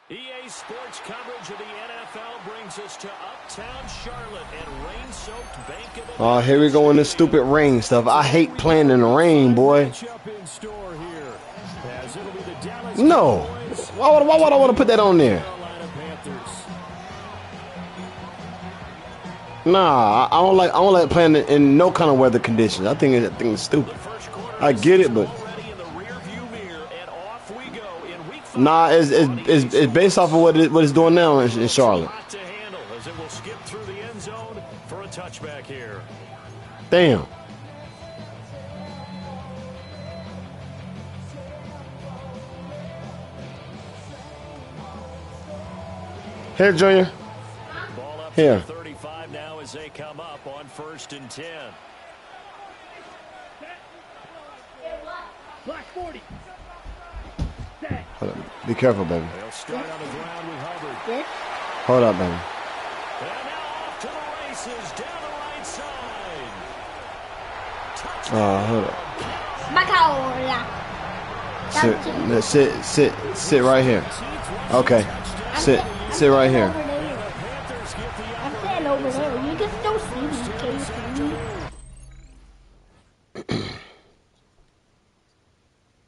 EA Sports coverage of the NFL brings us to Uptown Charlotte and rain-soaked Bank of Oh, here we go in this stupid rain stuff. I hate playing in the rain, boy. No. Why would I want to put that on there? Nah, I don't like playing in no kind of weather conditions. I think it's stupid. I get it, but nah, it's based off of what it's doing now in Charlotte. Damn. Here, Junior. Here. 35 now as they come up on 1st and 10. Black 40. Hold up. Be careful, baby. They'll start on the ground with Hubbard. Hold up, baby. And now off to the races down the right side. Hold up. Sit right here. Okay. Sit right here. I'm sitting over there. You can still see me,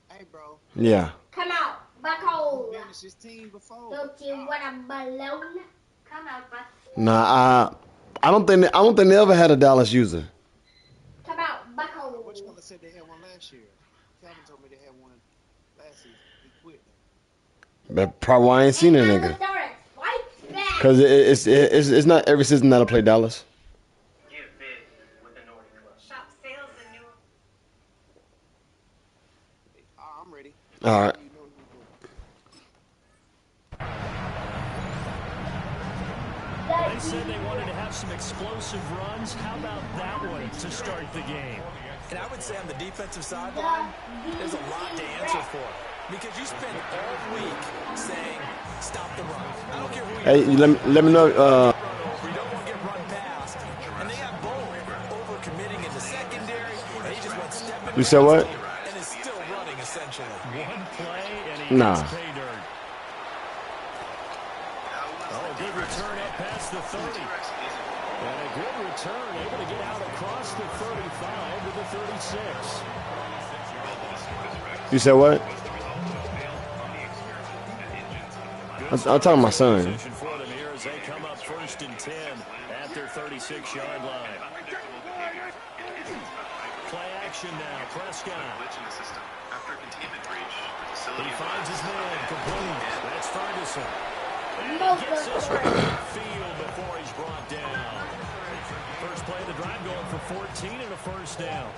Hey, bro. Yeah. Come out. Back home. Managed this team before. Don't you want a balloon? Come out, back. Nah, I don't think they ever had a Dallas user. Come out. Back home. Which one said they had one last year? Calvin told me they had one last season. He quit. But probably why I ain't seen a nigga. Cause it's not every season that I play Dallas. I'm ready. All right. They said they wanted to have some explosive runs. How about that one to start the game? And I would say on the defensive sideline, there's a lot to answer for. Because you spend all week saying, stop the run. I don't care who you Hey, let me know. We don't want to get run past. And they have both over-committing in the secondary, and he just went stepping. You said what? And is still running, essentially. One play, and he Nah. gets pay dirt. Oh, good return up past the 30. And a good return, able to get out across the 35 to the 36. You said what? I'm talking to my son. For them here as they come up 1st and 10 at their 36-yard line. Play action now. Prescott. He finds his man. Complete. That's Ferguson. And he gets this field before he's brought down. First play of the drive going for 14 and a first down.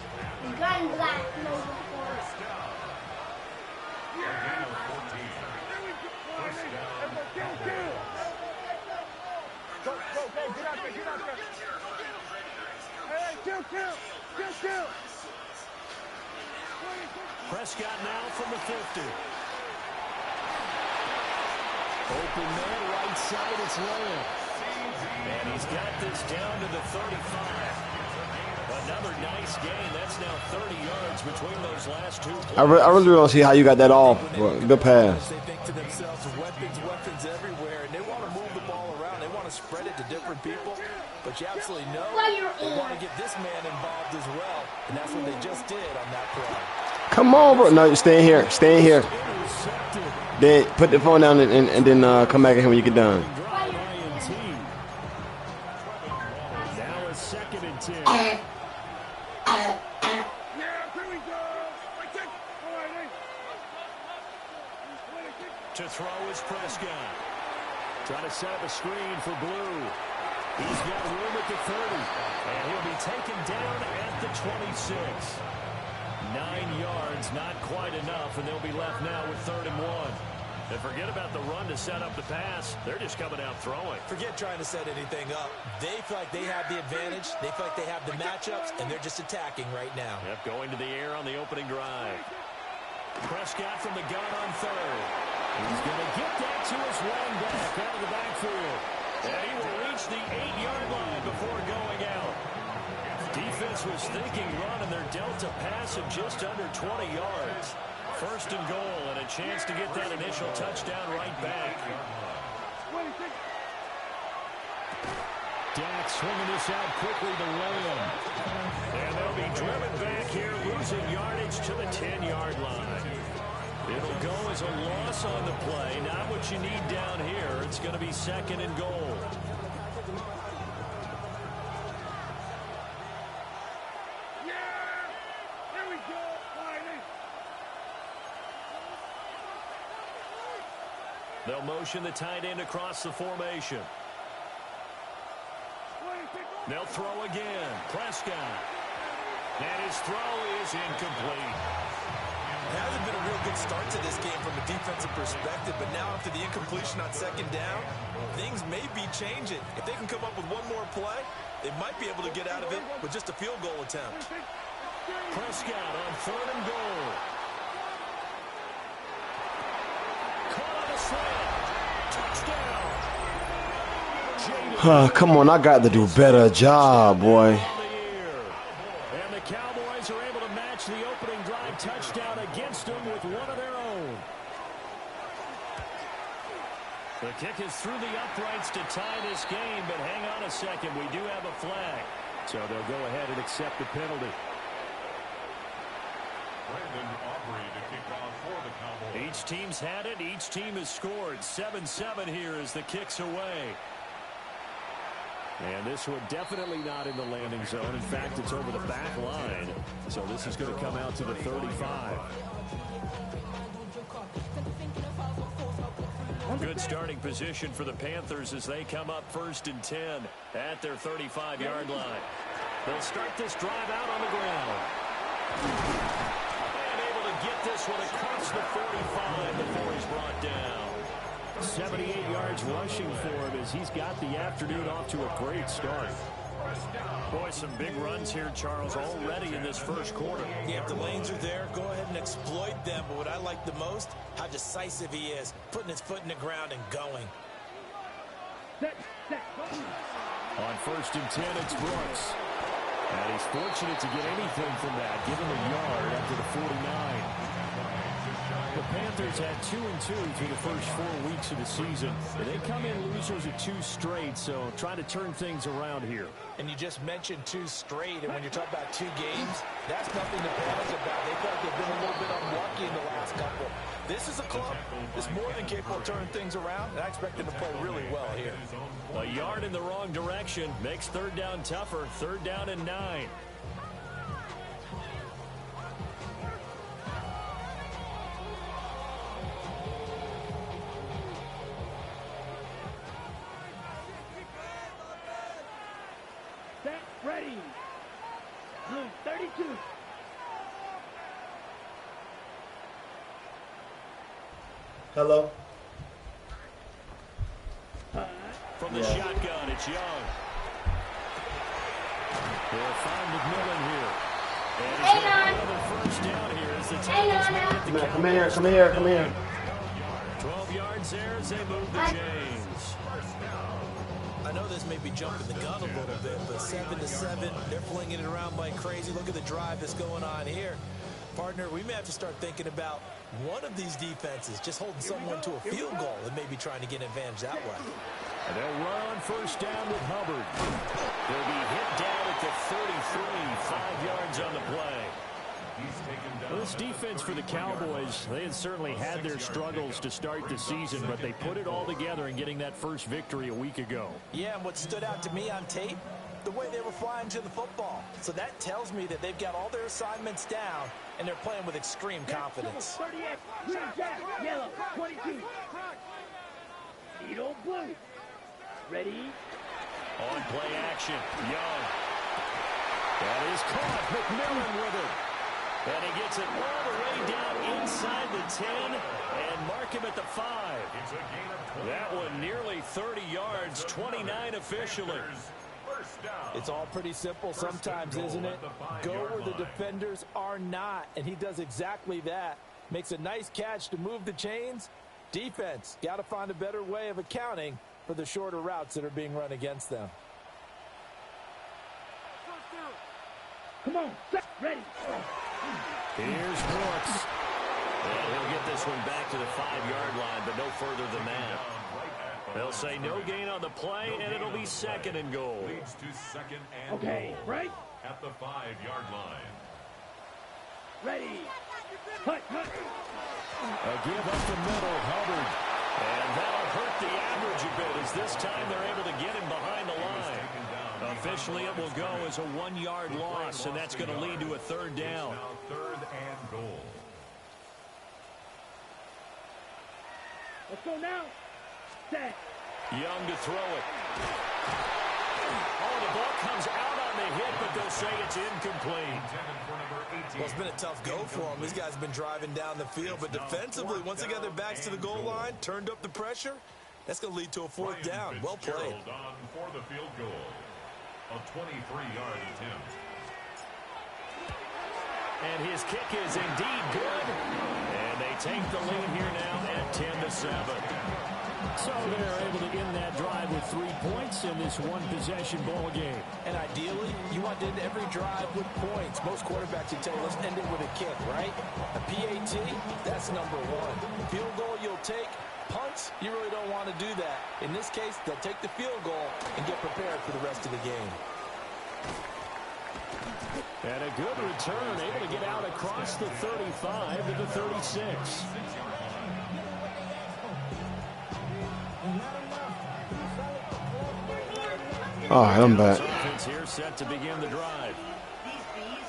Gun black. Go, get out there. Hey, kill. Prescott now from the 50. Open man, right side, it's Lamb. And he's got this down to the 35. Another nice gain. That's now 30 yards between those last two plays. I really don't see how you got that off. Good pass. They think to themselves, weapons everywhere, and they want to move the ball around. They want to spread it to different people. But you absolutely know they want to get this man involved as well. And that's what they just did on that play. Come on, bro. No, stay in here. Then put the phone down and then come back in here when you get done. Now it's 2nd and 10. To throw is Prescott. Trying to set up a screen for Blue. He's got room at the 30. And he'll be taken down at the 26. 9 yards, not quite enough, and they'll be left now with 3rd and 1. And forget about the run to set up the pass. They're just coming out throwing. Forget trying to set anything up. They feel like they have the advantage. They feel like they have the matchups, and they're just attacking right now. Yep, going to the air on the opening drive. Prescott from the gun on 3rd. He's going to get that to his running back out of the backfield. And he will reach the 8-yard line before going out. Defense was thinking run, and they're dealt a pass of just under 20 yards. First and goal, and a chance to get that initial touchdown right back. Dak swinging this out quickly to Lamb. And they'll be driven back here, losing yardage to the 10-yard line. It'll go as a loss on the play. Not what you need down here. It's going to be second and goal. They'll motion the tight end across the formation. They'll throw again. Prescott. And his throw is incomplete. It hasn't been a real good start to this game from a defensive perspective, but now after the incompletion on second down, things may be changing. If they can come up with one more play, they might be able to get out of it with just a field goal attempt. Prescott on third and goal. Caught on a slant. Touchdown. Come on, I got to do a better job, boy. And the Cowboys are able to match the opening drive touchdown against them with one of their own. The kick is through the uprights to tie this game, but hang on a second. We do have a flag. So they'll go ahead and accept the penalty. Each team's had it. Each team has scored. 7-7 here as the kick's away. And this one definitely not in the landing zone. In fact, it's over the back line. So this is going to come out to the 35. Good starting position for the Panthers as they come up 1st and 10 at their 35-yard line. They'll start this drive out on the ground. And able to get this one across the 45 before he's brought down. 78 yards rushing for him as he's got the afternoon off to a great start. Boy, some big runs here, Charles, already in this first quarter. Yeah, if the lanes are there, go ahead and exploit them. But what I like the most, how decisive he is, putting his foot in the ground and going. On 1st and 10, it's Brooks. And he's fortunate to get anything from that, given the yard after the 49. The Panthers had 2-2 through the first 4 weeks of the season. They come in losers of 2 straight, so trying to turn things around here. And you just mentioned 2 straight, and when you're talking about 2 games, that's nothing to panic about. They felt they've been a little bit unlucky in the last couple. This is a club that's more than capable of turning things around, and I expect them to play really well here. A yard in the wrong direction makes third down tougher. 3rd down and 9. Ready. Blue 32. Hello. From the shotgun, it's Young. They'll find McMillan here. And he's got another first down here as the tackles make it to Come here. 12 yards there as they move the chains. I know this may be jumping the gun a little bit, but 7-7, they're flinging it around like crazy. Look at the drive that's going on here. Partner, we may have to start thinking about one of these defenses just holding someone to a field goal and maybe trying to get an advantage that way. And they'll run on 1st down with Hubbard. They'll be hit down at the 33, 5 yards on the play. Well, this defense for the Cowboys, they had certainly had their struggles to start the season, but they put it all together in getting that first victory a week ago. Yeah, and what stood out to me on tape, the way they were flying to the football. So that tells me that they've got all their assignments down, and they're playing with extreme confidence. 38, green jack, yellow, 22. Needle blue. Ready? On play action, Young. That is caught. McMillan with it. And he gets it all the way down inside the 10 and mark him at the 5. That one nearly 30 yards, 29 officially. It's all pretty simple sometimes, isn't it? Go where the defenders are not, and he does exactly that. Makes a nice catch to move the chains. Defense, got to find a better way of accounting for the shorter routes that are being run against them. Come on, set, ready. Here's Brooks. And this one back to the 5-yard line, but no further than that. They'll say no gain on the play, and it'll be 2nd and goal. Leads to 2nd and Okay, goal right? at the 5-yard line. Ready. Hut, hut. A give up the middle, Hubbard. And that'll hurt the average a bit as this time they're able to get him behind the line. Officially, it will go as a 1-yard loss, and that's going to lead to a 3rd down. Now 3rd and goal. Let's go now. Set. Young to throw it. Oh, the ball comes out on the hit, but they'll say it's incomplete. Well, it's been a tough go for them. These guys have been driving down the field, but defensively, once they got their backs to the goal line, turned up the pressure, that's going to lead to a 4th down. Well played. On for the field goal. A 23-yard attempt. And his kick is indeed good. And they take the lead here now at 10-7. So they're able to end that drive with 3 points in this one-possession ball game. And ideally, you want to end every drive with points. Most quarterbacks would tell you, let's end it with a kick, right? A PAT, that's number 1. Field goal you'll take. Punts, you really don't want to do that. In this case, they'll take the field goal and get prepared for the rest of the game. And a good return, able to get out across the 35 to the 36. All right, I'm back. Offense here set to begin the drive.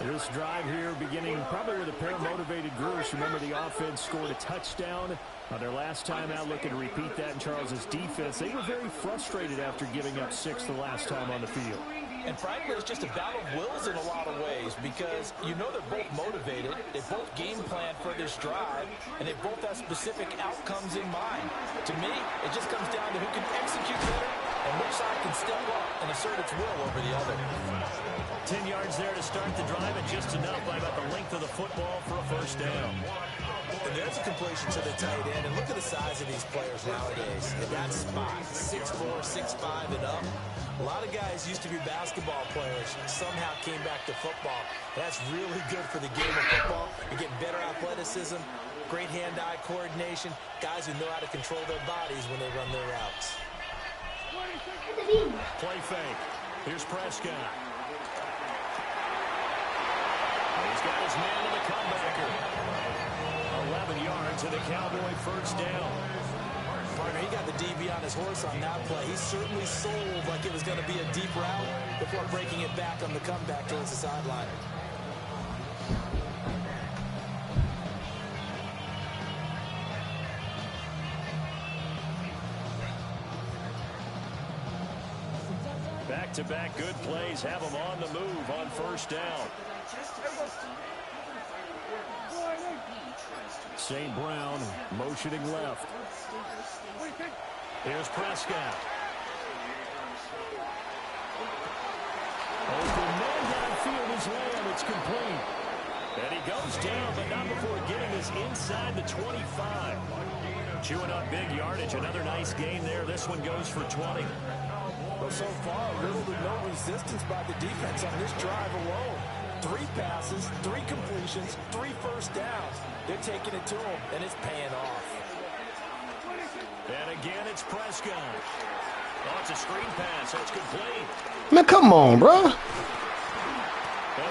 This drive here beginning probably with a pair of motivated groups. Remember, the offense scored a touchdown on their last time out. Looking to repeat that in Charles's defense. They were very frustrated after giving up 6 the last time on the field. And frankly, it's just a battle of wills in a lot of ways because you know they're both motivated. They both game plan for this drive, and they both have specific outcomes in mind. To me, it just comes down to who can execute better and which side can step up and assert its will over the other. 10 yards there to start the drive, and just enough by about the length of the football for a 1st down. And there's a completion to the tight end. And look at the size of these players nowadays. In that spot, 6'4", 6'5", and up. A lot of guys used to be basketball players, somehow came back to football. That's really good for the game of football. You get better athleticism, great hand-eye coordination, guys who know how to control their bodies when they run their routes. Play fake. Here's Prescott. He's got his man in the comebacker. 11 yards and a Cowboy 1st down. Partner, he got the DB on his horse on that play. He certainly sold like it was going to be a deep route before breaking it back on the comeback towards the sideline. Back-to-back good plays have them on the move on 1st down. St. Brown motioning left. Here's Prescott. Open man downfield is Lamb. It's complete. And he goes down, but not before getting us inside the 25. Chewing up big yardage. Another nice gain there. This one goes for 20. Well, so far, little to no resistance by the defense on this drive alone. 3 passes, 3 completions, 3 1st downs. They're taking it to him, and it's paying off. And again, it's Prescott. Oh, it's a screen pass, so it's complete. Man, come on, bro. And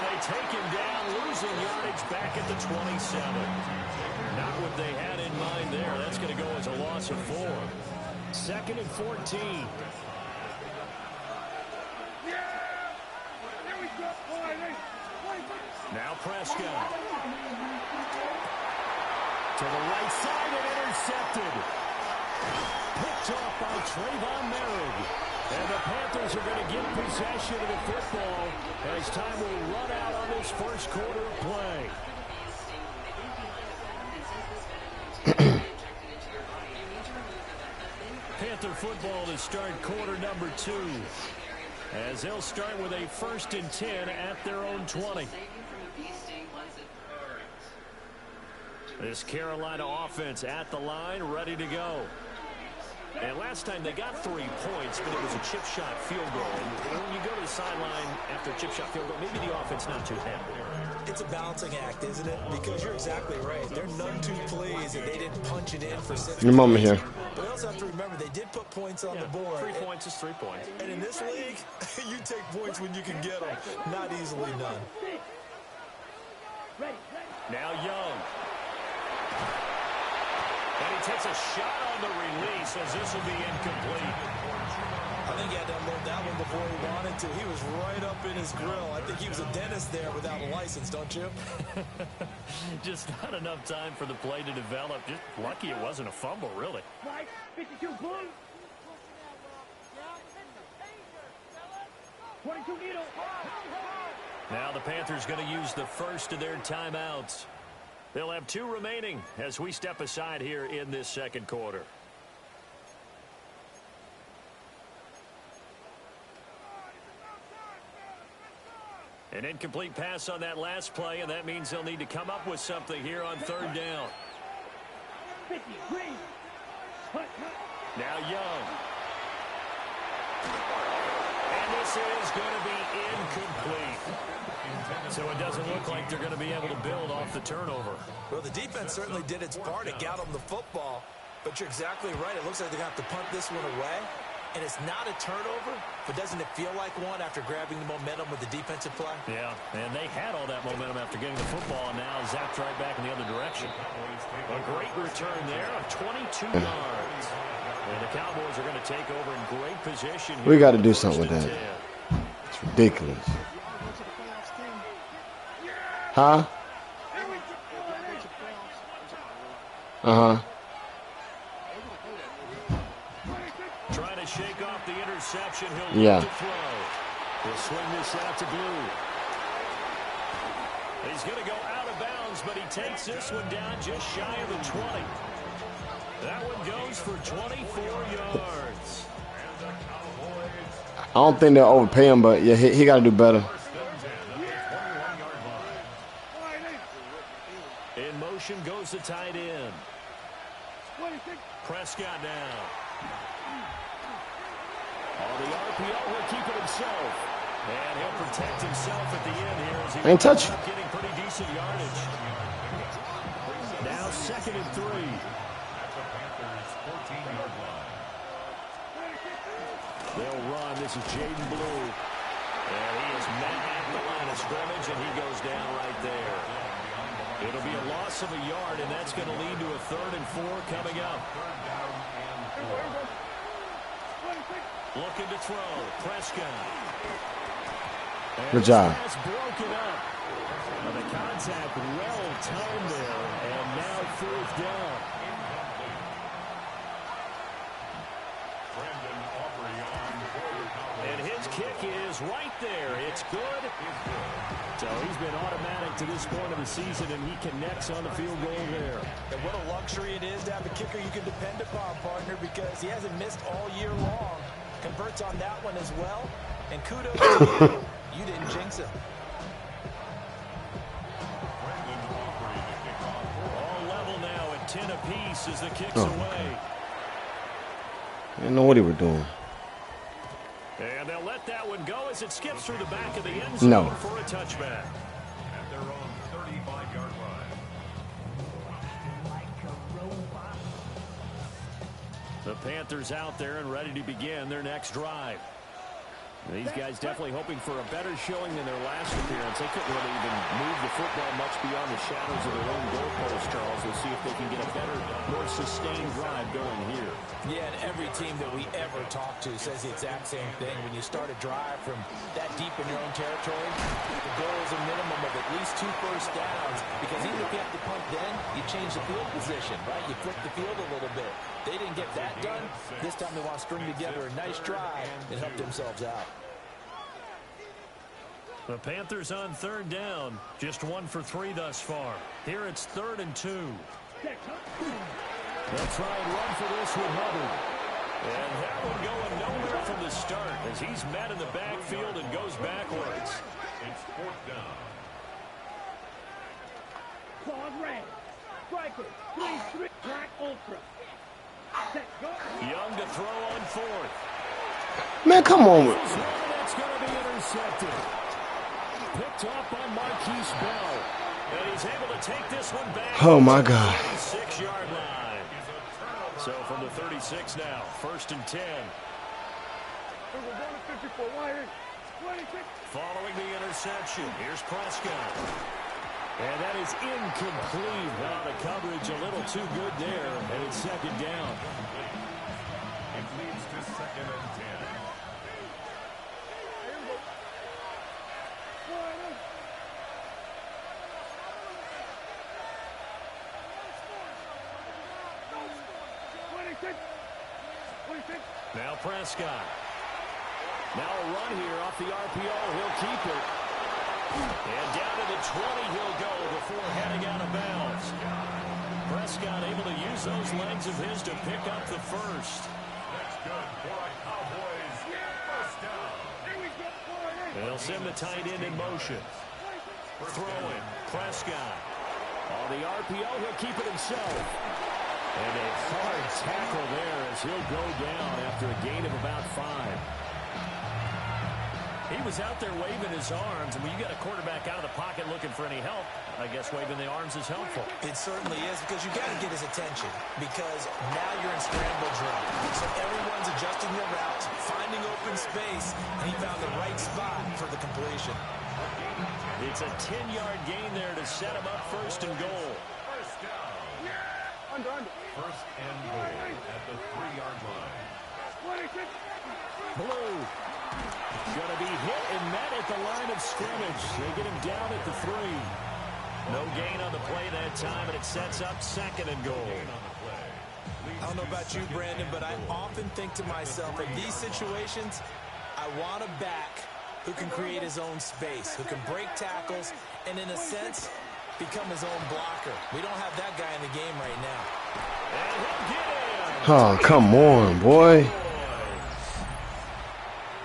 they take him down, losing yardage back at the 27. Not what they had in mind there. That's going to go as a loss of 4. 2nd and 14. Now Prescott. To the right side and intercepted. Picked off by Trayvon Merrick. And the Panthers are going to get possession of the football as time will run out on this 1st quarter of play. Panther football to start quarter number 2. As they'll start with a 1st and 10 at their own 20. This Carolina offense at the line, ready to go. And last time they got 3 points, but it was a chip shot field goal. And when you go to the sideline after a chip shot field goal, maybe the offense not too happy. It's a balancing act, isn't it? Because you're exactly right. They're none too pleased that they didn't punch it in for 6 Your moment here. But you also have to remember they did put points on the board. 3 points is 3 points. And in this league, you take points when you can get them. Not easily none. Now Young. And he takes a shot on the release as this will be incomplete. I think he had to unload that one before he wanted to. He was right up in his grill. I think he was a dentist there without a license, don't you? Just not enough time for the play to develop. Just lucky it wasn't a fumble, really. Mike, 52 blue. 22 needle. Now the Panthers going to use the first of their timeouts. They'll have 2 remaining as we step aside here in this second quarter. An incomplete pass on that last play, and that means they'll need to come up with something here on 3rd down. 50 green. Now Young. And this is going to be incomplete. So it doesn't look like they're going to be able to build off the turnover. Well, the defense certainly did its part to get them the football. But you're exactly right. It looks like they're going to have to punt this one away. And it's not a turnover, but doesn't it feel like one after grabbing the momentum with the defensive play? Yeah, and they had all that momentum after getting the football, and now zapped right back in the other direction. A great return there of 22 yards. And the Cowboys are going to take over in great position here. We got to do something with that. It's ridiculous. Huh? Uh-huh. Trying to shake off the interception. He'll look to throw. He'll swing this out to Blue. He's going to go out of bounds, but he takes this one down just shy of the 20. That one goes for 24 yards. I don't think they'll overpay him, but yeah, he got to do better. In motion goes the tight end. Prescott now. On the RPO, will keep it himself. And he'll protect himself at the end here as he ain't touch. Getting pretty decent yardage. Now 2nd and 3. They'll run. This is Jaden Blue. And he is met at the line of scrimmage, and he goes down right there. It'll be a loss of a yard, and that's going to lead to a 3rd and 4 coming up. Looking to throw. Prescott. Good job. Broken up. The contact well timed there, and now 4th down. And his kick is right there. It's good. So he's been automatic to this point of the season, and he connects on the field goal there. And what a luxury it is to have a kicker you can depend upon, partner, because he hasn't missed all year long. Converts on that one as well. And kudos to you. You didn't jinx him. All level now at 10 apiece as the kick's away. I didn't know what he was doing. And they'll let that one go as it skips through the back of the end zone for a touchback. At their own 35-yard line. The Panthers out there and ready to begin their next drive. These guys definitely hoping for a better showing than their last appearance. They couldn't really even move the football much beyond the shadows of their own goalpost, Charles. We'll see if they can get a better, more sustained drive going here. Yeah, and every team that we ever talk to says the exact same thing. When you start a drive from that deep in your own territory, the goal is a minimum of at least 2 first downs. Because even if you have to punt then, you change the field position, right? You flip the field a little bit. They didn't get that done. This time they want to string together a nice drive and help themselves out. The Panthers on 3rd down. Just 1 for 3 thus far. Here it's 3rd and 2. They'll try and run for this with Hubbard. And that one going nowhere from the start as he's met in the backfield and goes backwards. It's 4th down. Claws red. Striker. 3-3. Black ultra. Set. Go. Young to throw on 4th. Man, come on. That's going to be intercepted. picked off by Marquise Bell. And he's able to take this one back. Oh, my God. 36-yard line. So from the 36 now, 1st and 10. Following the interception, here's Prescott. And that is incomplete. Wow, the coverage a little too good there, and it's 2nd down. It leads to 2nd and 10. Now Prescott. Now a run here off the RPO. He'll keep it. And down to the 20 he'll go before heading out of bounds. Prescott able to use those legs of his to pick up the first. That's good for a Cowboys first down. They'll send the tight end in motion. Throwing. Prescott. On the RPO, he'll keep it himself. And a hard tackle there as he'll go down after a gain of about 5. He was out there waving his arms, and when you got a quarterback out of the pocket looking for any help, I guess waving the arms is helpful. It certainly is, because you got to get his attention, because now you're in scramble drill. So everyone's adjusting their routes, finding open space, and he found the right spot for the completion. It's a 10-yard gain there to set him up 1st and goal. First down. First and goal at the 3-yard line. Blue. Going to be hit and met at the line of scrimmage. They get him down at the 3. No gain on the play that time, and it sets up 2nd and goal. I don't know about you, Brandon, but I often think to myself, in these situations, I want a back who can create his own space, who can break tackles, and in a sense, become his own blocker. We don't have that guy in the game right now. And he'll get in. Oh, come on, boy.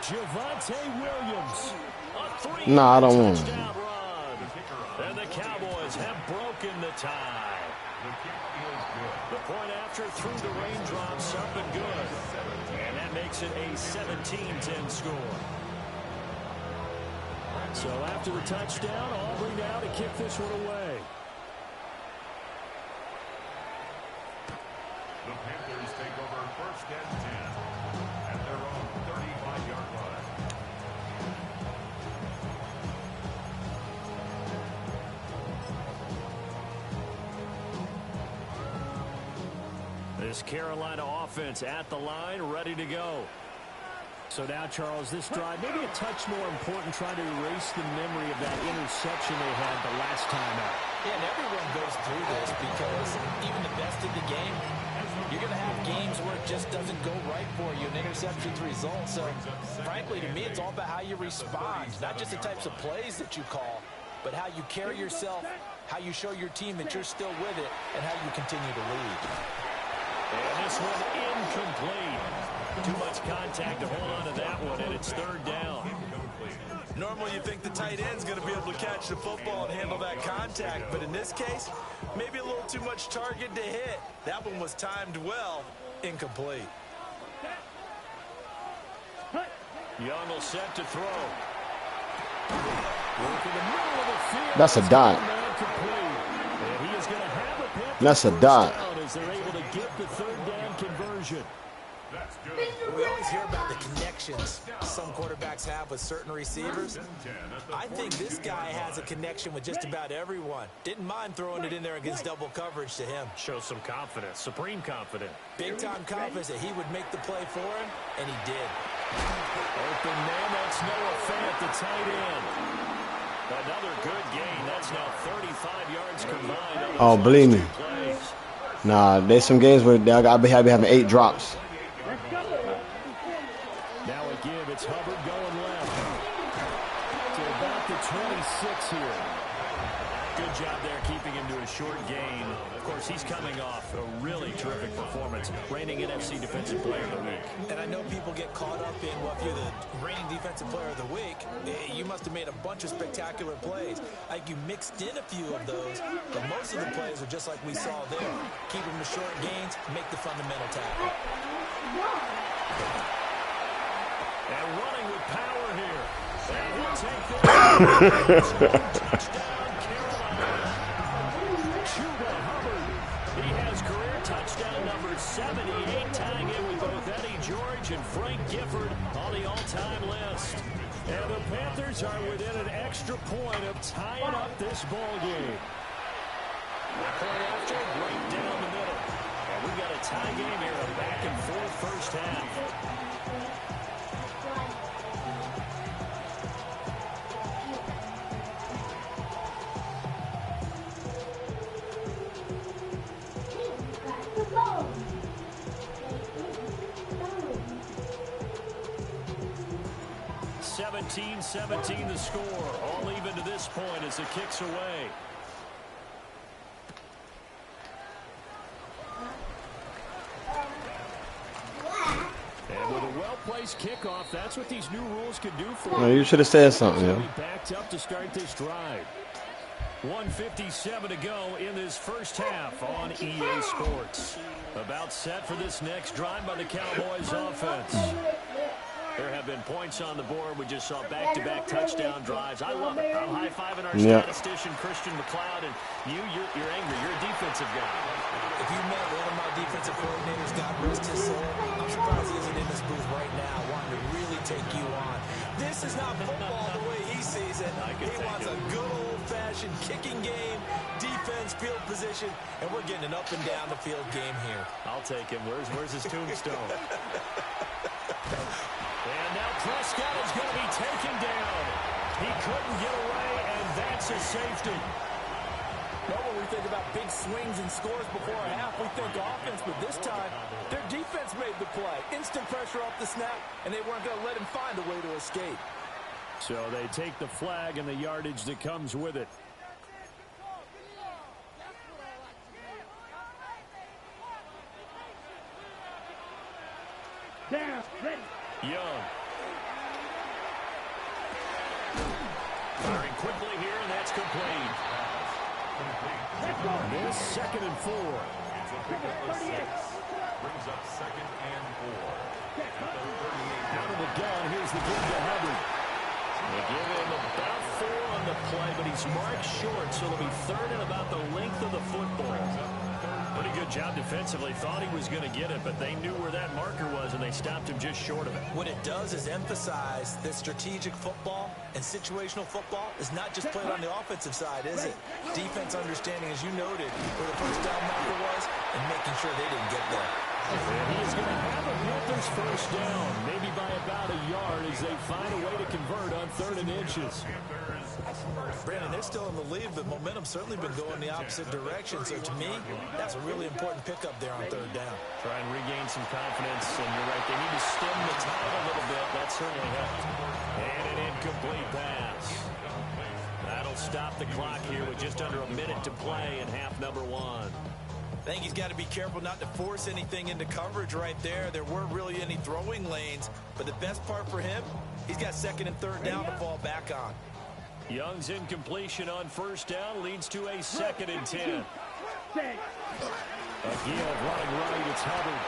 Javonte Williams. A 3 Nah, I don't want him. touchdown run. And the Cowboys have broken the tie. The kick is good. The point after through the raindrops, something good. And that makes it a 17-10 score. So after the touchdown, Aubrey now to kick this one away. The Panthers take over 1st and 10 at their own 35-yard line. This Carolina offense at the line, ready to go. So now, Charles, this drive, maybe a touch more important, trying to erase the memory of that interception they had the last time out. Yeah, and everyone goes through this, because even the best in the game, you're going to have games where it just doesn't go right for you, and interceptions result. So, frankly, to me, it's all about how you respond, not just the types of plays that you call, but how you carry yourself, how you show your team that you're still with it, and how you continue to lead. And this one incomplete. Too much contact to hold on to that one, and it's 3rd down. Normally you think the tight end's going to be able to catch the football and handle that contact, but in this case, maybe a little too much target to hit. That one was timed well, incomplete. Young will set to throw. Work in the middle of the field. That's a dot. And he is going to have a Panthers That's a first dot. down as they're able to get the 3rd down conversion. That's good. We always hear about the connections some quarterbacks have with certain receivers. I think this guy has a connection with just about everyone. Didn't mind throwing it in there against double coverage to him. Shows some confidence, supreme confidence. Big-time confidence that he would make the play for him, and he did. Open man, that's Noah Fant, the tight end. Another good gain. That's now 35 yards combined on those Oh, believe me. 2 plays. Nah, there's some games where I'll be having 8 drops. Now a give. It's Hubbard going left. To about the 26 here. Good job there keeping him to a short gain. Of course, he's coming off a really terrific performance, reigning NFC Defensive Player of the Week. And I know people get caught up in, well, if you're the reigning Defensive Player of the Week, you must have made a bunch of spectacular plays. Like, you mixed in a few of those, but most of the plays are just like we saw there. Keep them to short gains, make the fundamental tackle. And running with power here. He has career touchdown number 78, tying in with both Eddie George and Frank Gifford on the all-time list. And the Panthers are within an extra point of tying up this ball game. Play after, right down the middle. And we've got a tie game here, a back-and-forth first half. Seventeen 17 the score. All even to this point as the kick's away. And with a well-placed kickoff, that's what these new rules can do for you. You should have said something, yeah. Backed up to start this drive. 1:57 to go in this first half on EA Sports. About set for this next drive by the Cowboys offense. There have been points on the board. We just saw back-to-back touchdown drives. I love it. I'm high-fiving our statistician, Christian McLeod, and you're angry. You're a defensive guy. If you met one of my defensive coordinators, God rest his soul, I'm surprised he isn't in this booth right now wanting to really take you on. This is not football the way he sees it. He wants a good old-fashioned kicking game, defense, field position, and we're getting an up-and-down the field game here. I'll take him. Where's his tombstone? And now Prescott is going to be taken down. He couldn't get away, and that's a safety. Well, when we think about big swings and scores before a half, we think offense, but this time, their defense made the play. Instant pressure off the snap, and they weren't going to let him find a way to escape. So they take the flag and the yardage that comes with it. Down, ready. Young. Firing quickly here, and that's complete. This 2nd and 4. Brings up 2nd and 4. Out of the gun, here's the give to Hubbard. They give him about 4 on the play, but he's marked short, so it'll be 3rd and about the length of the football. Pretty good job defensively. Thought he was going to get it, but they knew where that marker was, and they stopped him just short of it. What it does is emphasize that strategic football and situational football is not just played on the offensive side, is it? Defense understanding, as you noted, where the first down marker was and making sure they didn't get there. And he is going to have a Panthers first down, maybe by about a yard as they find a way to convert on 3rd and inches. Brandon, they're still in the lead, but momentum's certainly been going the opposite direction. So to me, that's a really important pickup there on 3rd down. Try and regain some confidence, and you're right, they need to stem the tide a little bit. That certainly helped. And an incomplete pass. That'll stop the clock here with just under a minute to play in half number 1. I think he's got to be careful not to force anything into coverage right there. There weren't really any throwing lanes, but the best part for him, he's got 2nd and 3rd down to fall back on. Young's incompletion on 1st down leads to a 2nd and 10. Again, running right, it's Hubbard.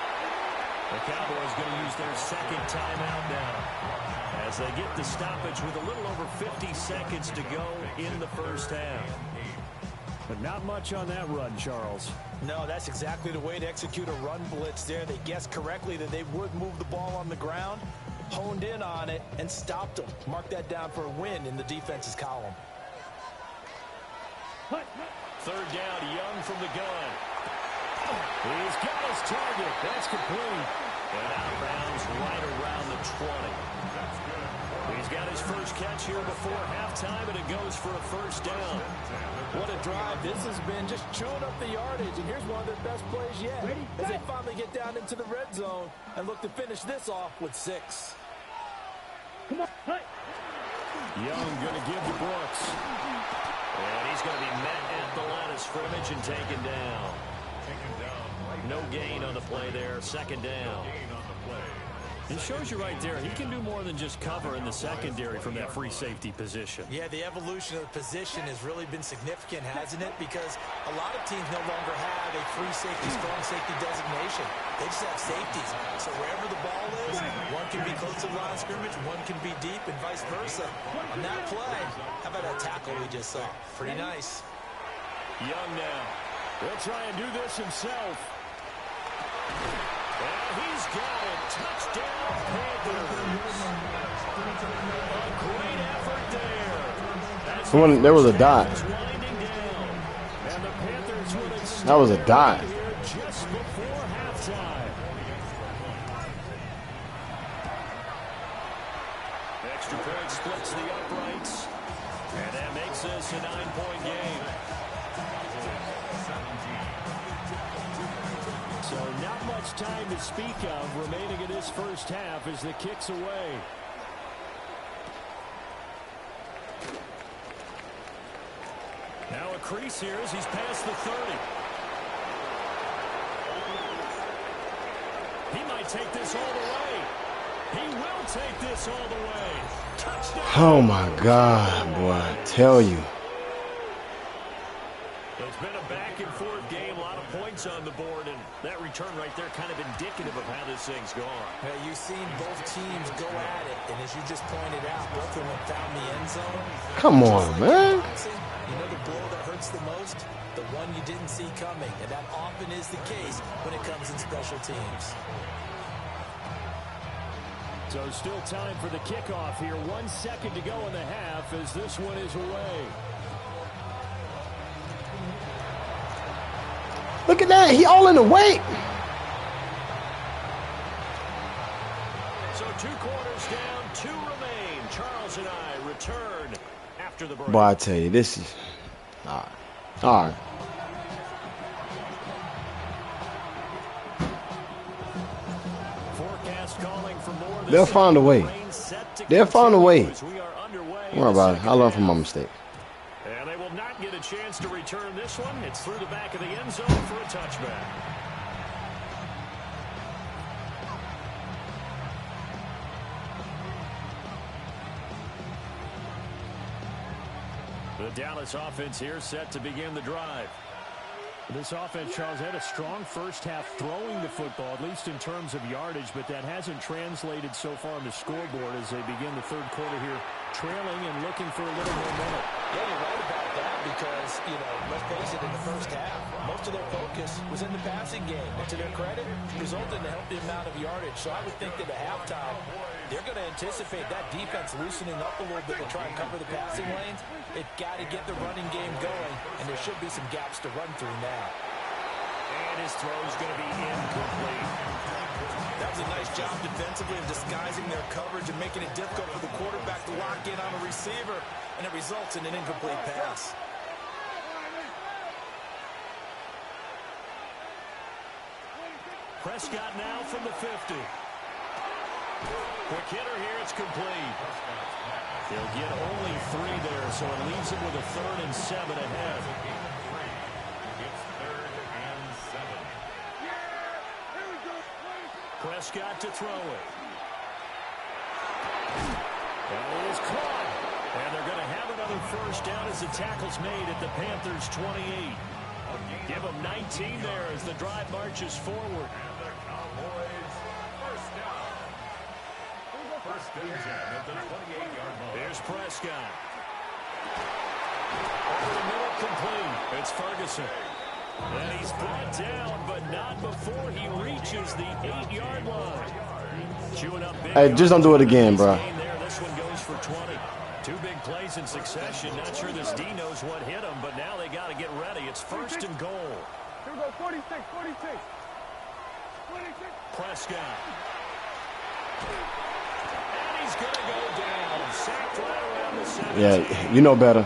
The Cowboys going to use their 2nd timeout now as they get the stoppage with a little over 50 seconds to go in the first half. But not much on that run, Charles. No, that's exactly the way to execute a run blitz there. They guessed correctly that they would move the ball on the ground, honed in on it, and stopped them. Mark that down for a win in the defense's column. 3rd down, Young from the gun. He's got his target. That's complete. And out of bounds right around the 20. He's got his first catch here before halftime, and it goes for a 1st down. What a drive this has been, just chewing up the yardage. And here's one of their best plays yet as they finally get down into the red zone and look to finish this off with 6. Come on, Young going to give to Brooks. And he's going to be met at the line of scrimmage and taken down. No gain on the play there, 2nd down. It shows you right there, he can do more than just cover in the secondary from that free safety position. Yeah, the evolution of the position has really been significant, hasn't it? Because a lot of teams no longer have a free safety, strong safety designation. They just have safeties. So wherever the ball is, one can be close to the line of scrimmage, one can be deep, and vice versa. On that play, how about that tackle we just saw? Pretty nice. Young now. He'll try and do this himself. And he's got it. Touchdown, Panthers. A great effort there. There was a dot. That was a dot. Just before halftime. Extra point splits the uprights. And that makes this a 9-point game. So not much time to speak of remaining in this first half as the kick's away. Now a crease here as he's past the 30. He might take this all the way. He will take this all the way. Touchdown. Oh, my God, boy. I tell you. It's been a back-and-forth game, a lot of points on the board, and that return right there kind of indicative of how this thing's gone. You've seen both teams go at it, and as you just pointed out, both of them found the end zone. Come on, man. You know the blow that hurts the most? The one you didn't see coming, and that often is the case when it comes in special teams. So still time for the kickoff here. 1 second to go in the half as this one is away. Look at that. He all in the weight. So 2 quarters down, 2 remain. Charles and I return after the break. Boy, I tell you, this is... All right. Forecast calling for more. They'll find a way. They'll find a way. Don't worry about it. I learned from my mistake. And they will not get a chance to return this one. It's through the back of the end zone for a touchback. The Dallas offense here set to begin the drive. This offense, Charles, had a strong first half throwing the football, at least in terms of yardage, but that hasn't translated so far on the scoreboard as they begin the third quarter here, trailing and looking for a little more momentum. Yeah, you're right about that because, let's face it, in the first half, most of their focus was in the passing game. And to their credit, resulted in a healthy amount of yardage. So I would think that at halftime, they're going to anticipate that defense loosening up a little bit to try and cover the passing lanes. They've got to get the running game going, and there should be some gaps to run through now. And his throw is going to be incomplete. That was a nice job defensively of disguising their coverage and making it difficult for the quarterback to lock in on a receiver, and it results in an incomplete pass. Prescott now from the 50. Quick hitter here, it's complete. He'll get only 3 there, so it leaves him with a 3rd and 7 ahead. It's 3rd and 7. Prescott to throw it. And it is caught. And they're going to have another first down as the tackle's made at the Panthers' 28. Give them 19 there as the drive marches forward. And the Cowboys first down. First and 10 at the 28-yard line. Here's Prescott. Over the middle, complete. It's Ferguson. And he's brought down, but not before he reaches the 8-yard line. Chewing up big. Hey, just don't do it again, bro. This one goes for 20. 2 big plays in succession. Not sure this D knows what hit him, but now they got to get ready. It's 1st and goal. Here we go, 46. Prescott. And he's going to go down. Sacked right around the 17. Yeah, you know better.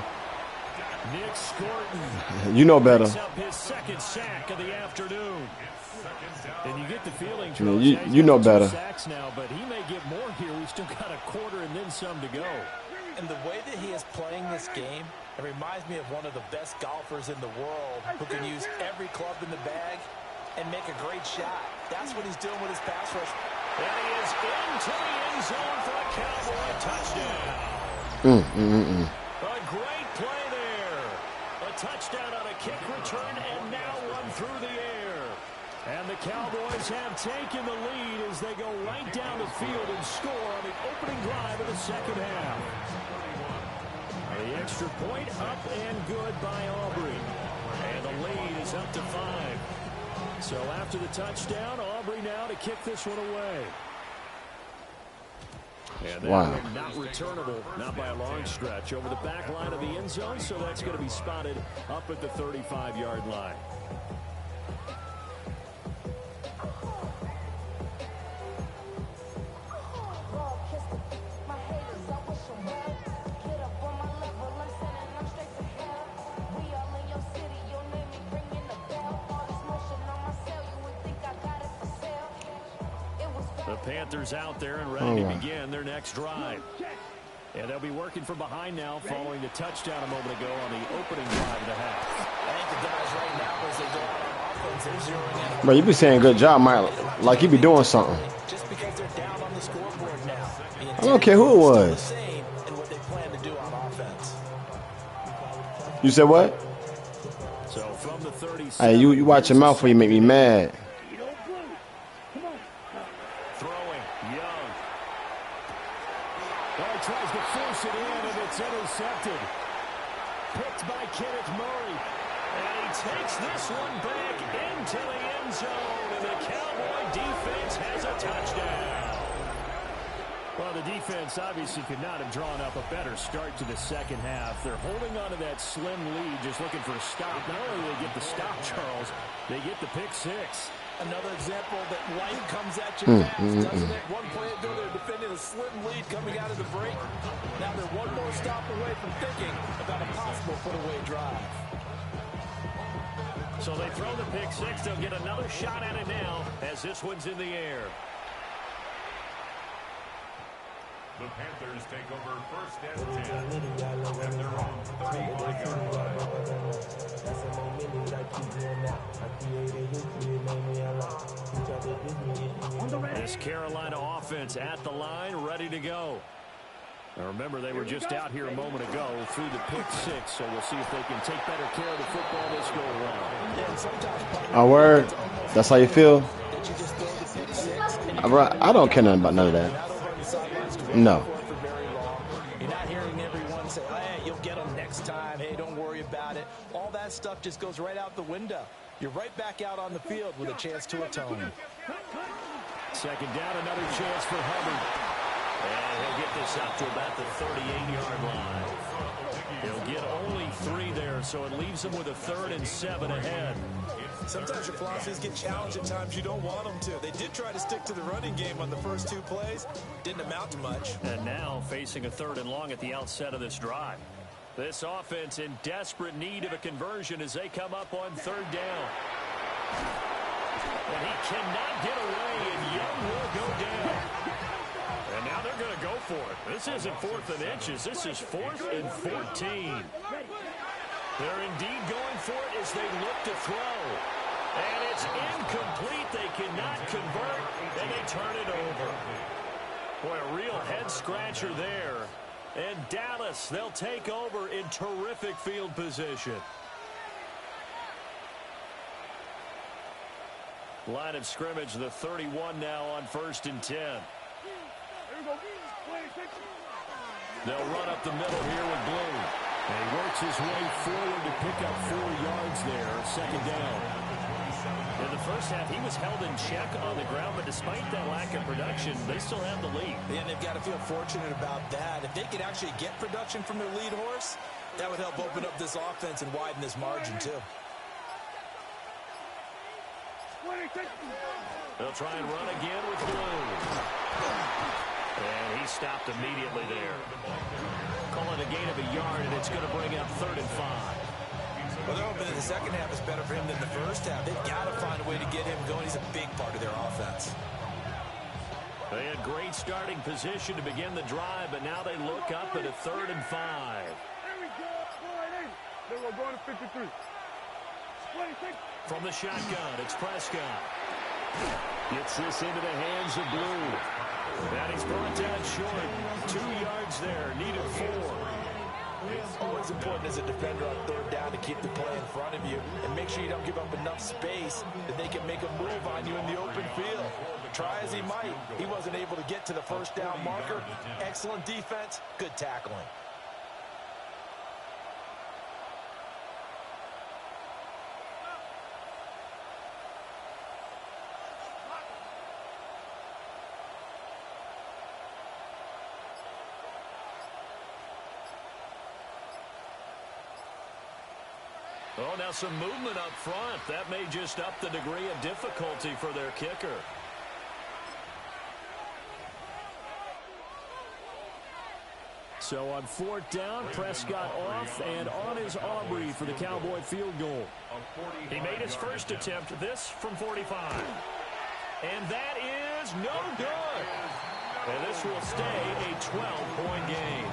Nick Scorton. You know better. Picks up his 2nd sack of the afternoon. And you get the feeling, you know better. Sacks now, but he may get more here. We've still got a quarter and then some to go. And the way that he is playing this game, it reminds me of one of the best golfers in the world who can use every club in the bag and make a great shot. That's what he's doing with his pass rush. And he is into the end zone for a Cowboy touchdown. A great play there. A touchdown on a kick return and now one through the air. And the Cowboys have taken the lead as they go right down the field and score on the opening drive of the second half. The extra point up and good by Aubrey. And the lead is up to 5. So after the touchdown, Aubrey now to kick this one away. And that one not returnable, not by a long stretch, over the back line of the end zone, so that's going to be spotted up at the 35-yard line. The Panthers out there and ready to begin their next drive. And they'll be working from behind now following the touchdown a moment ago on the opening drive of the half. I think the guys right now, as they go out on offense, they're zeroing in. Bro, you be saying good job, Mike. Like you be doing something. Just because they're down on the scoreboard now. I don't care who it was. And what they plan to do on offense. You said what? So from the 37. Hey, you watch your mouth or you make me mad. Tries to force it in, and it's intercepted. Picked by Kenneth Murray. And he takes this one back into the end zone, and the Cowboy defense has a touchdown. Well, the defense obviously could not have drawn up a better start to the second half. They're holding on to that slim lead, just looking for a stop. Not only do they get the stop, Charles, they get the pick six. Another example that life comes at you fast, doesn't it? One play ago, they're defending a slim lead coming out of the break. Now they're one more stop away from thinking about a possible put-away drive. So they throw the pick six. They'll get another shot at it now as this one's in the air. The Panthers take over first and 10 at their own 35-yard line. This Carolina offense at the line, ready to go. Now remember, they were just out here a moment ago through the pick six, so we'll see if they can take better care of the football this go around. A word. That's how you feel? I don't care nothing about none of that. No. You're not hearing everyone say, hey, you'll get them next time. Hey, don't worry about it. All that stuff just goes right out the window. You're right back out on the field with a chance to atone. Second down, another chance for Hubbard. And he'll get this out to about the 38-yard line. He'll get only 3 there, so it leaves him with a 3rd and 7 ahead. Sometimes your philosophies get challenged at times you don't want them to. They did try to stick to the running game on the first 2 plays. Didn't amount to much. And now facing a 3rd and long at the outset of this drive. This offense in desperate need of a conversion as they come up on 3rd down. And he cannot get away, and Young will go down. And now they're going to go for it. This isn't 4th and inches. This is 4th and 14. They're indeed going for it as they look to throw. And it's incomplete. They cannot convert, and they turn it over. Boy, a real head-scratcher there. And Dallas, they'll take over in terrific field position. Line of scrimmage, the 31 now on 1st and 10. They'll run up the middle here with Blue. And he works his way forward to pick up 4 yards there, 2nd down. In the first half, he was held in check on the ground, but despite that lack of production, they still have the lead. And they've got to feel fortunate about that. If they could actually get production from their lead horse, that would help open up this offense and widen this margin, too. They'll try and run again with Blue. And he stopped immediately there. Call it a gain of a yard, and it's going to bring up 3rd and 5. Well, they're hoping that the second half is better for him than the first half. They've got to find a way to get him going. He's a big part of their offense. They had great starting position to begin the drive, but now they look up at a 3rd and 5. They were going to 53. From the shotgun, it's Prescott. Gets this into the hands of Blue. And he's brought down short. 2 yards there. Needed 4. It's always important as a defender on third down to keep the play in front of you and make sure you don't give up enough space that they can make a move on you in the open field. Try as he might, he wasn't able to get to the first down marker. Excellent defense, good tackling. Oh, now some movement up front. That may just up the degree of difficulty for their kicker. So on 4th down, Prescott off, and on is Aubrey for the Cowboy field goal. He made his first attempt, this from 45. And that is no good. And this will stay a 12-point game.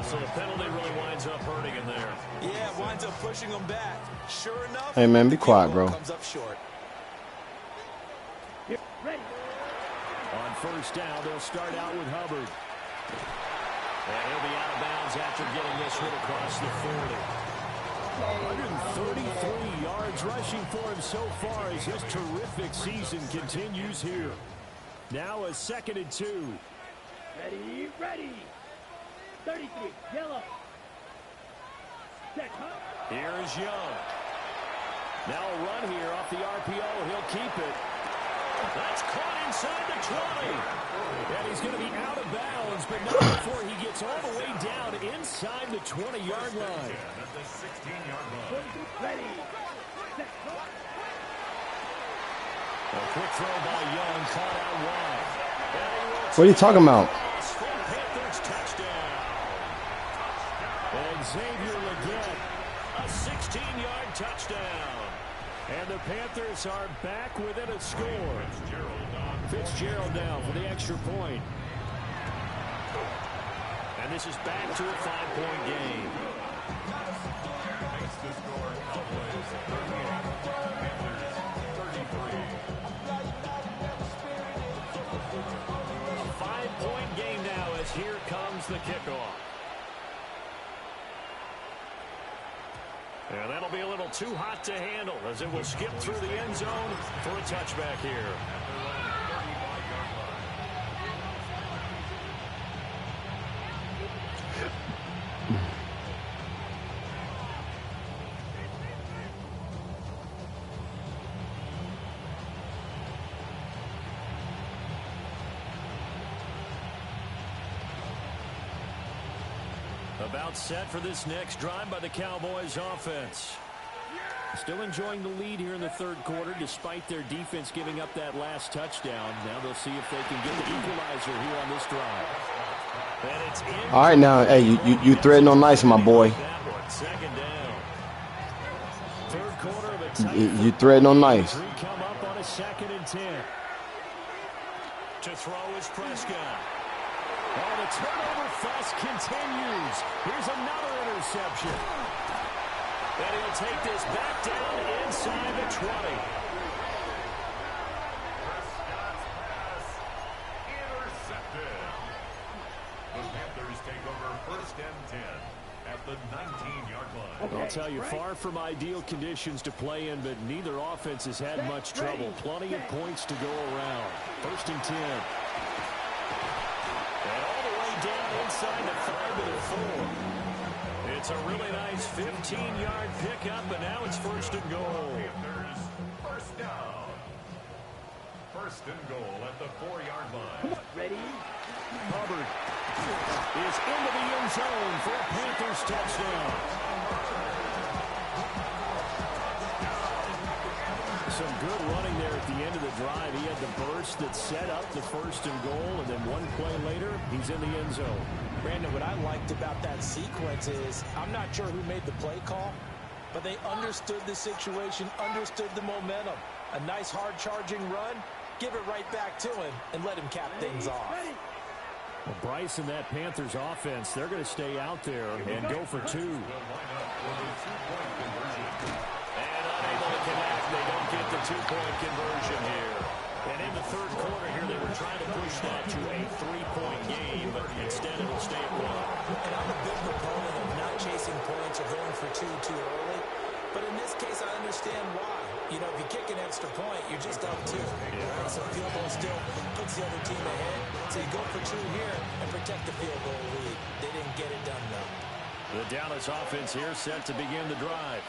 So the penalty really winds up hurting him there. Yeah, it winds up pushing him back. Sure enough, Hey, man, be quiet, bro. Comes up short. On 1st down, they'll start out with Hubbard. And he'll be out of bounds after getting this one across the 40. 133 yards rushing for him so far as his terrific season continues here. Now a 2nd and 2. Ready, ready. 33, yellow. Set, huh? Here is Young. Now a run here off the RPO. He'll keep it. That's caught inside the 20. And he's going to be out of bounds, but not before he gets all the way down inside the 20-yard line. At the 16-yard line. Ready. Set, huh? A quick throw by Young, caught out wide. What are you talking about? Panthers touchdown. And Xavier Legette, a 16-yard touchdown. And the Panthers are back within a score. Fitzgerald now for the extra point. And this is back to a 5-point game. Makes the score Cowboys 38, Panthers 33. A 5-point game now as here comes the kickoff. And that'll be a little too hot to handle as it will skip through the end zone for a touchback here. About set for this next drive by the Cowboys offense. Still enjoying the lead here in the 3rd quarter despite their defense giving up that last touchdown. Now they'll see if they can get the equalizer here on this drive. And it's in. All right, now, hey, you threading on nice, my boy. 2nd down. 3rd quarter of a tight. You threading on nice. Come up on a 2nd and 10. To throw is Prescott. Oh, the turnover fuss continues. Here's another interception. And he'll take this back down inside the 20. Prescott's pass intercepted. The Panthers take over 1st and 10 at the 19-yard line. I'll tell you, far from ideal conditions to play in, but neither offense has had much trouble. Plenty of points to go around. 1st and 10. Down inside the 5 to the 4. It's a really nice 15-yard pickup, and now it's 1st and goal. Panthers 1st down. 1st and goal at the 4-yard line. Ready. Hubbard is into the end zone for a Panthers touchdown. Some good running there at the end of the drive. He had the burst that set up the 1st and goal, and then one play later, he's in the end zone. Brandon, what I liked about that sequence is, I'm not sure who made the play call, but they understood the situation, understood the momentum. A nice hard-charging run, give it right back to him, and let him cap things off. Well, Bryce and that Panthers offense, they're going to stay out there and go for 2. And unable to connect. They don't get the 2-point conversion here. too early. But in this case, I understand why. You know, if you kick an extra point, you're just up 2. Right? So field goal still puts the other team ahead. So you go for 2 here and protect the field goal lead. They didn't get it done, though. The Dallas offense here set to begin the drive.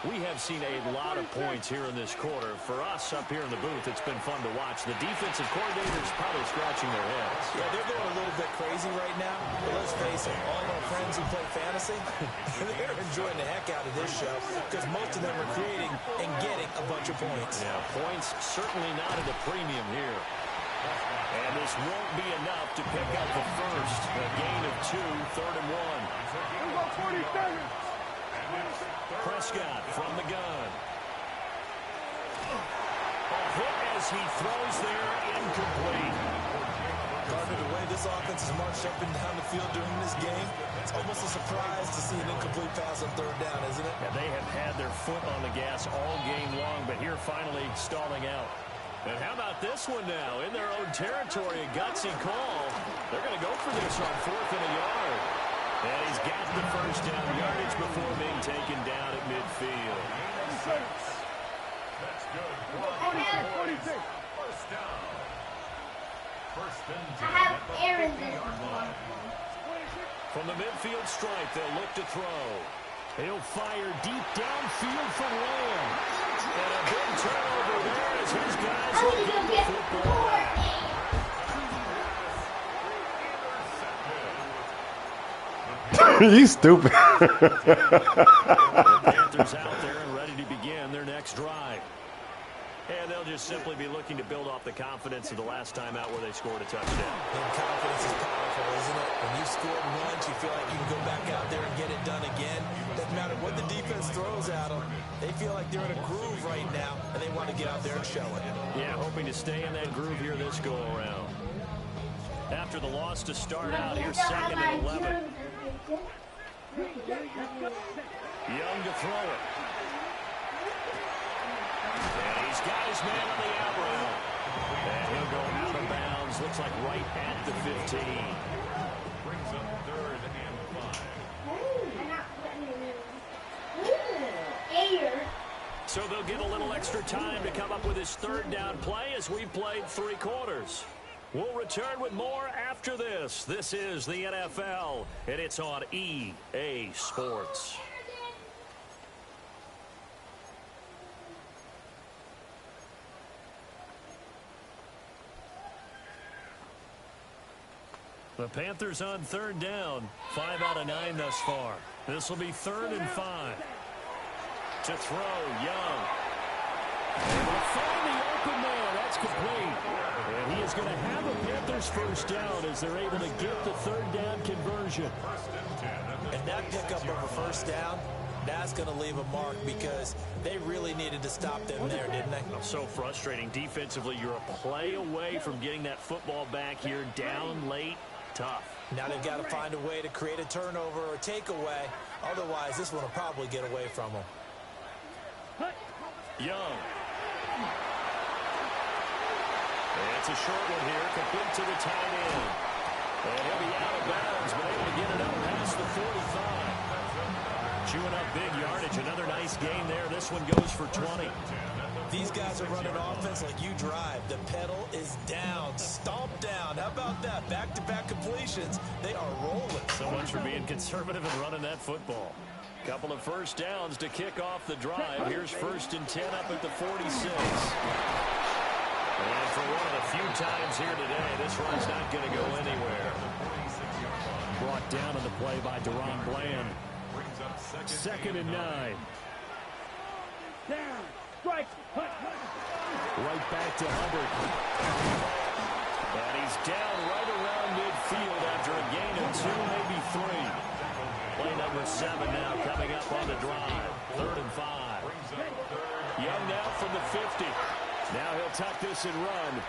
We have seen a lot of points here in this quarter. For us up here in the booth, it's been fun to watch. The defensive coordinators probably scratching their heads. Yeah, they're going a little bit crazy right now. But let's face it, all our friends who play fantasy, they're enjoying the heck out of this show because most of them are creating and getting a bunch of points. Yeah, points certainly not at a premium here. And this won't be enough to pick up the first. A gain of 2, 3rd and 1. Prescott from the gun. A hit as he throws there, incomplete. Gardner, the way this offense has marched up and down the field during this game, it's almost a surprise to see an incomplete pass on 3rd down, isn't it? Yeah, they have had their foot on the gas all game long, but here finally stalling out. And how about this one now? In their own territory, a gutsy call. They're going to go for this on 4th and a yard. And he's got the first down yardage before being taken down at midfield. That's good. 46. First down. First and 10 have at the Aaron 50-yard line. From the midfield stripe, they'll look to throw. He'll fire deep downfield for Lamb. And a big turnover there as his guys will get the football back. You stupid. The Panthers out there and ready to begin their next drive. And they'll just simply be looking to build off the confidence of the last time out where they scored a touchdown. And confidence is powerful, isn't it? When you scored once, you feel like you can go back out there and get it done again. Doesn't matter what the defense throws at them. They feel like they're in a groove right now, and they want to get out there and show it. Yeah, hoping to stay in that groove here this go-around. After the loss to start out, here's 2nd and 11. Young to throw it. And he's got his man on the out route. And he'll go out of bounds. Looks like right at the 15. Brings up 3rd and 5. So they'll get a little extra time to come up with his 3rd down play as we played 3 quarters. We'll return with more after this. This is the NFL, and it's on EA Sports. The Panthers on 3rd down. 5 out of 9 thus far. This will be 3rd and 5. To throw, Young. And will find the open man. That's complete. And he is going to have a Panthers first down as they're able to get the 3rd down conversion. And that pickup of a first down, that's going to leave a mark because they really needed to stop them there, didn't they? So frustrating. Defensively, you're a play away from getting that football back here. Down late, tough. Now they've got to find a way to create a turnover or a takeaway. Otherwise, this one will probably get away from them. Young. And it's a short one here, complete to the tight end. And he'll be out of bounds, but able to get it up past the 45. Chewing up big yardage. Another nice gain there. This one goes for 20. These guys are running offense like you drive. The pedal is down. Stomp down. How about that? Back-to-back completions. They are rolling. So much for being conservative and running that football. Couple of first downs to kick off the drive. Here's 1st and 10 up at the 46. And for one of the few times here today, this run's not going to go anywhere. Brought down on the play by Deron Bland. 2nd and 9. Down. Strike. Right back to Hubbard. And he's down right around midfield after a gain of 2, maybe 3. Play number 7 now coming up on the drive. 3rd and 5. Young now from the 50. Now he'll tuck this and run.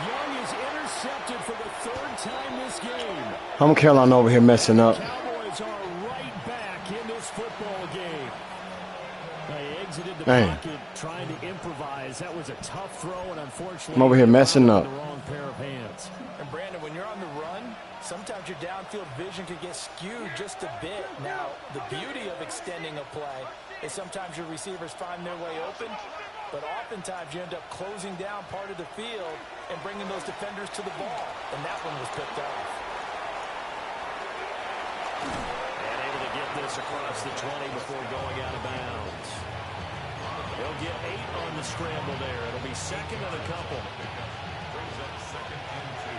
Young is intercepted for the 3rd time this game. I'm Carolina over here messing up. Cowboys are right back in this football game. They throws it into Man. pocket, trying to improvise. That was a tough throw, and unfortunately, I'm over here messing up. the wrong pair of hands. And Brandon, when you're on the run, sometimes your downfield vision can get skewed just a bit. Now, the beauty of extending a play is sometimes your receivers find their way open, but oftentimes you end up closing down part of the field and bringing those defenders to the ball. And that one was picked off. And able to get this across the 20 before going out of bounds. They'll get 8 on the scramble there. It'll be second and a couple. Brings up second and 2.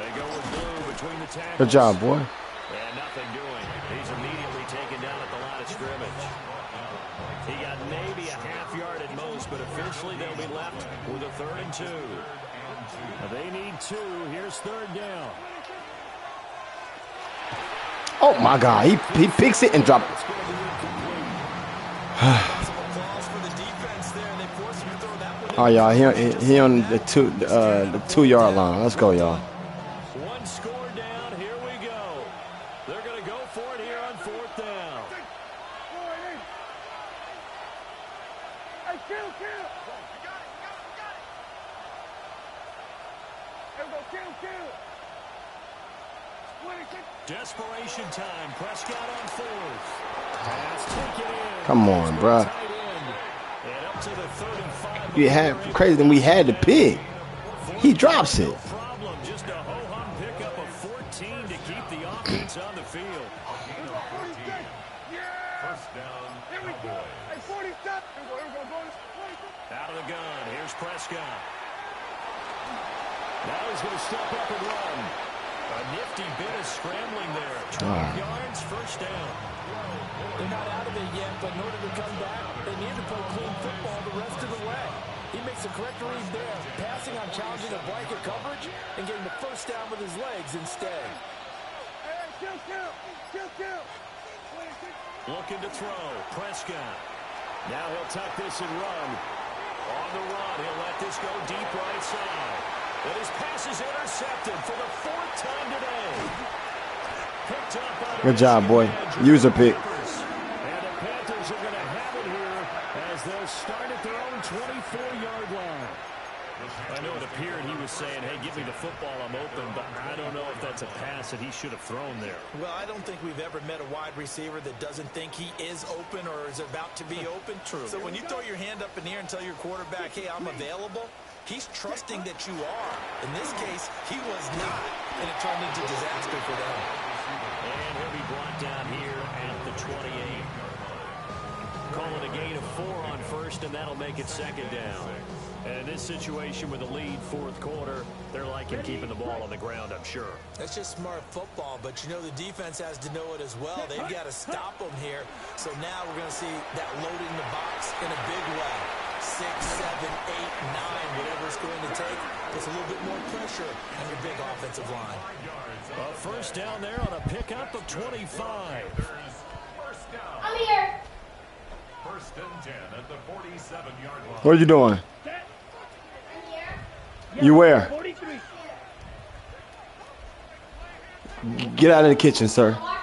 They go with Blue between the tackles. Good job, boy. And nothing doing. He's immediately taken down at the line of scrimmage. He got maybe a half yard at most, but officially they'll be left with a 3rd and 2. They need 2. Here's 3rd down. Oh my God, he picks it and drops it. Oh y'all, he on the 2-yard line. Let's go, y'all. One score down. Here we go. They're going to go for it here on 4th down. Hey, kill. There we go, kill. 26. Desperation time. Prescott on 4th. Pass taken in. Come on, bruh. And up to the 35. You had crazy than we had to pick. He drops it. No problem. Just a ho-hum pickup of 14 to keep the offense on the field. First down, Cowboys. Hey, 47. Here we go, boys. 46. Out of the gun. Here's Prescott. Now he's going to step up and run. A nifty bit of scrambling there. 12 yards, first down. They're not out of it yet, but in order to come back, they need to play clean football the rest of the way. He makes a correct read there, passing on challenging a blanket coverage and getting the first down with his legs instead. Hey, kill. 26. Looking to throw. Prescott. Now he'll tuck this and run. On the run, he'll let this go deep right side. And his pass is intercepted for the 4th time today. Picked up by the Good job, boy. User pick. And the Panthers are going to have it here as they'll start at their own 24-yard line. I know it appeared he was saying, hey, give me the football, I'm open, but I don't know if that's a pass that he should have thrown there. Well, I don't think we've ever met a wide receiver that doesn't think he is open or is about to be open. True. So when you throw your hand up in the air and tell your quarterback, hey, I'm available, he's trusting that you are. In this case, he was not, and it turned into disaster for them. And he'll be brought down here at the 28. Call it a gain of 4 on first, and that'll make it second down. And in this situation with a lead, 4th quarter, they're liking keeping the ball on the ground, I'm sure. That's just smart football, but you know the defense has to know it as well. They've got to stop them here. So now we're going to see that loading the box in a big way. 6, 7, 8, 9, whatever it's going to take. Puts a little bit more pressure on your big offensive line. A first down there on a pickup of 25. First down. I'm here. First and 10 at the 47-yard line. What are you doing? I'm here. You where? 43. Get out of the kitchen, sir. Hut.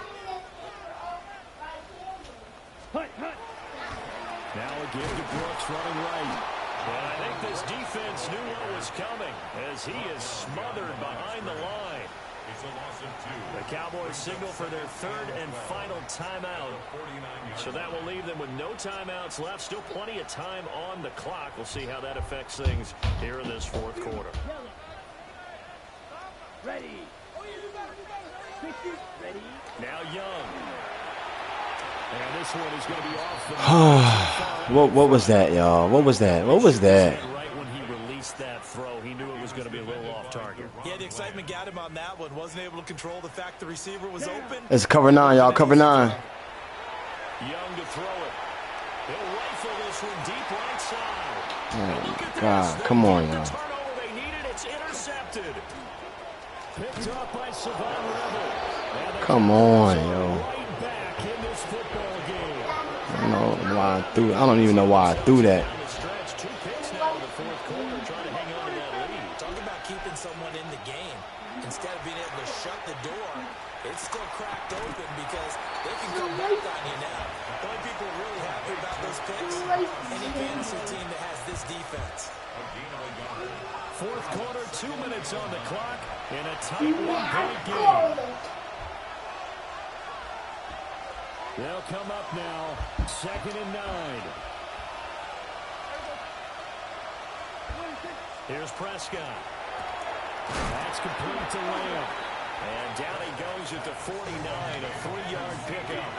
Now a give to Brooks running right. And I think this defense knew what was coming as he is smothered behind the line. It's a loss of 2. The Cowboys signal for their 3rd and final timeout. So that will leave them with no timeouts left. Still plenty of time on the clock. We'll see how that affects things here in this 4th quarter. Ready. 60. Ready. Now Young. And this one is going to be off the What was that, y'all? What was that? Right when he released that throw, he knew it was going to be a little off target. Yeah, the excitement got him on that one. Wasn't able to control the fact the receiver was open. It's cover 9, y'all. Cover 9. Young to throw it. He'll rifle this one deep right side. Oh, God. Come on, y'all. Turnover they needed. It's intercepted. Picked up by Savon Rebel. Come on, yo. Right back in this football game. I don't know why I threw. I don't even know why I threw that. Down the stretch, 2 picks now in the 4th quarter, trying to hang on to that lead. Talk about keeping someone in the game instead of being able to it's still cracked open because they can come back on you now. The only people really happy about those picks, any fantasy team that has this defense. Fourth quarter, 2 minutes on the clock in a tight one-point game. They'll come up now, 2nd and 9. Here's Prescott. That's complete to Lamb. And down he goes at the 49, a 3-yard pickup.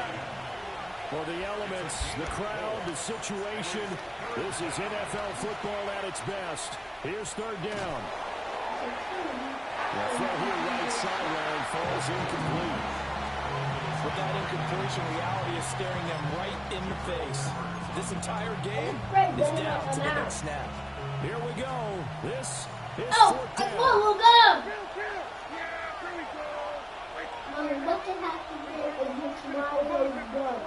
For the elements, the crowd, the situation, this is NFL football at its best. Here's 3rd down. The throw here right sideline falls incomplete. But that incompletion reality is staring them right in the face. This entire game is down to the next snap. Here we go. This is 4th down. We'll go. Mommy, what can happen here against my way done?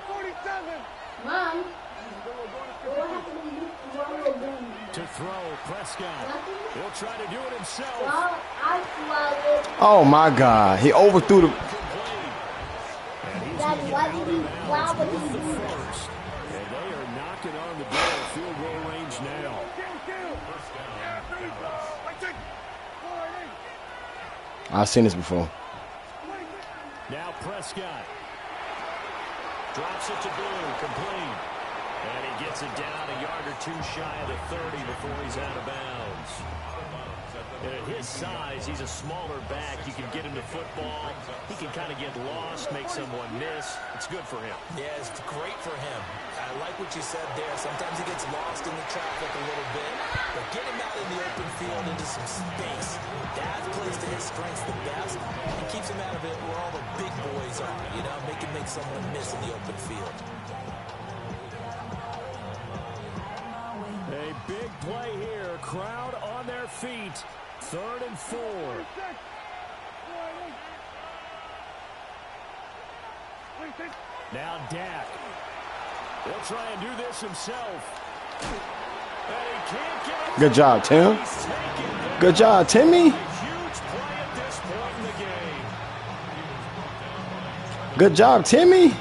47. Mom, what happened against my way done? To throw, Prescott. He'll try to do it himself. Well, I swallowed. Oh my God, he overthrew the. Daddy, why would he do that? And they are knocking on the door of field goal range now. I've seen this before. Now Prescott drops it to Blue, complete. And he gets it down a yard or two shy of the 30 before he's out of bounds. And at his size, he's a smaller back. You can get him to football. He can kind of get lost, make someone miss. It's good for him. Yeah, it's great for him. I like what you said there. Sometimes he gets lost in the traffic a little bit. But get him out in the open field into some space. That plays to his strengths the best and keeps him out of it where all the big boys are. You know, make someone miss in the open field. A big play here. Crowd on their feet. 3rd and 4. Now Dak. He'll try and do this himself. And he can't get it. Good job, Tim. Good job, Timmy. Huge play at this point in the game. Good job, Timmy.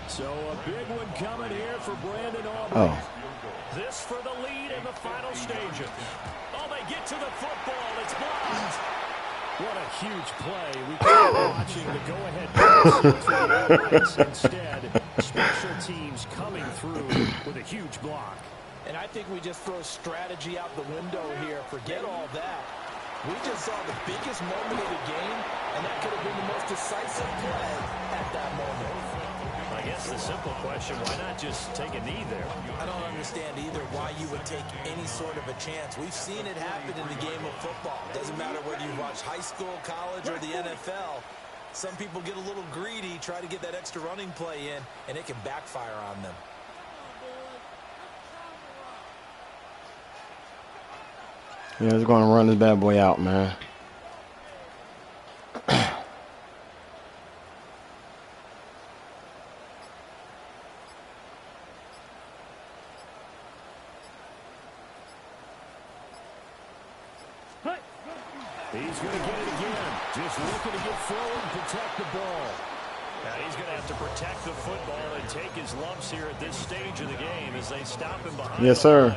So a big one coming here for Brandon Aubrey. Oh. This for the lead in the final stages. Oh, they get to the football. It's blocked. What a huge play. We keep watching the go-ahead pass. Instead, special teams coming through with a huge block. And I think we just throw strategy out the window here. Forget all that. We just saw the biggest moment of the game, and that could have been the most decisive play at that moment. I guess the simple question, why not just take a knee there? I don't understand either why you would take any sort of a chance. We've seen it happen in the game of football. Doesn't matter whether you watch high school, college, or the NFL. Some people get a little greedy, try to get that extra running play in, and it can backfire on them. Yeah, he's going to run this bad boy out, man. He's going to get it again. Just looking to get forward and protect the ball. Now he's going to have to protect the football and take his lumps here at this stage of the game as they stop him behind. Yes, sir.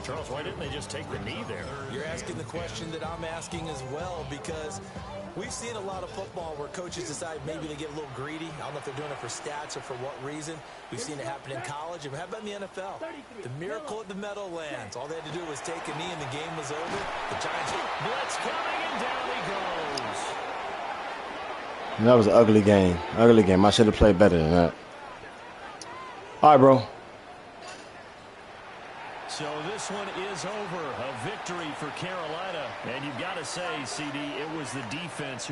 Charles, why didn't they just take the knee there? You're asking the question that I'm asking as well, because we've seen a lot of football where coaches decide maybe they get a little greedy. I don't know if they're doing it for stats or for what reason. We've seen it happen in college. How about in the NFL? The miracle at the Meadowlands. All they had to do was take a knee and the game was over. The Giants blitz coming and down he goes. That was an ugly game. Ugly game. I should have played better than that. All right, bro. So this one is over. A victory for Carolina. And you've got to say, CD, it was the defense who